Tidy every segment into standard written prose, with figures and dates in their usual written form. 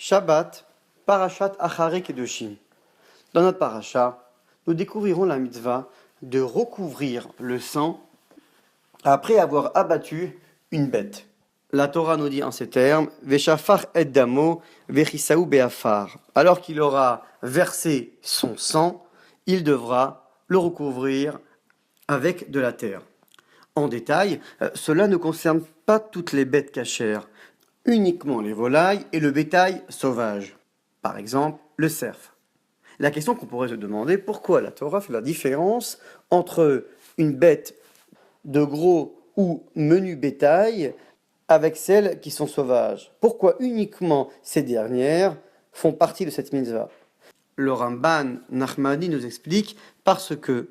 Shabbat, Parashat Acharei Kedoshim. Dans notre parasha, nous découvrirons la mitzvah de recouvrir le sang après avoir abattu une bête. La Torah nous dit en ces termes, Veshafar et damo, vechisaou beafar. Alors qu'il aura versé son sang, il devra le recouvrir avec de la terre. En détail, cela ne concerne pas toutes les bêtes cachères, uniquement les volailles et le bétail sauvage. Par exemple, le cerf. La question qu'on pourrait se demander, pourquoi la Torah fait la différence entre une bête de gros ou menu bétail avec celles qui sont sauvages? Pourquoi uniquement ces dernières font partie de cette mitzvah? Le Ramban Nachmani nous explique parce que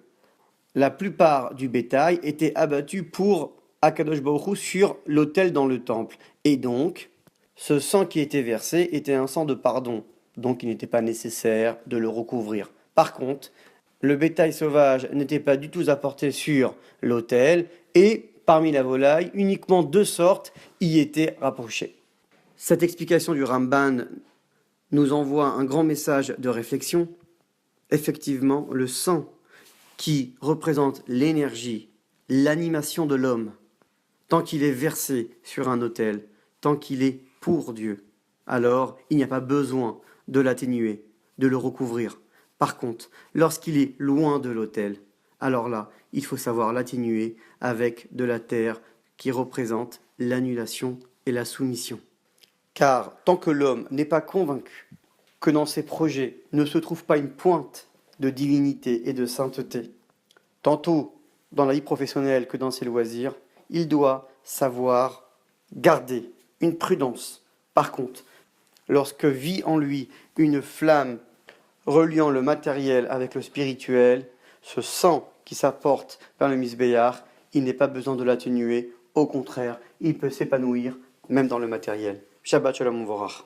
la plupart du bétail était abattu pour Akadosh Baruch Hu sur l'autel dans le temple. Et donc, ce sang qui était versé était un sang de pardon. Donc il n'était pas nécessaire de le recouvrir. Par contre, le bétail sauvage n'était pas du tout apporté sur l'autel et parmi la volaille, uniquement 2 sortes y étaient rapprochées. Cette explication du Ramban nous envoie un grand message de réflexion. Effectivement, le sang qui représente l'énergie, l'animation de l'homme, tant qu'il est versé sur un autel, tant qu'il est pour Dieu, alors il n'y a pas besoin de l'atténuer, de le recouvrir. Par contre, lorsqu'il est loin de l'autel, alors là, il faut savoir l'atténuer avec de la terre qui représente l'annulation et la soumission. Car tant que l'homme n'est pas convaincu que dans ses projets ne se trouve pas une pointe de divinité et de sainteté, tantôt dans la vie professionnelle que dans ses loisirs, il doit savoir garder une prudence. Par contre, lorsque vit en lui une flamme reliant le matériel avec le spirituel, ce sang qui s'apporte vers le misbéach, il n'est pas besoin de l'atténuer. Au contraire, il peut s'épanouir même dans le matériel. Shabbat Shalom Uvorach.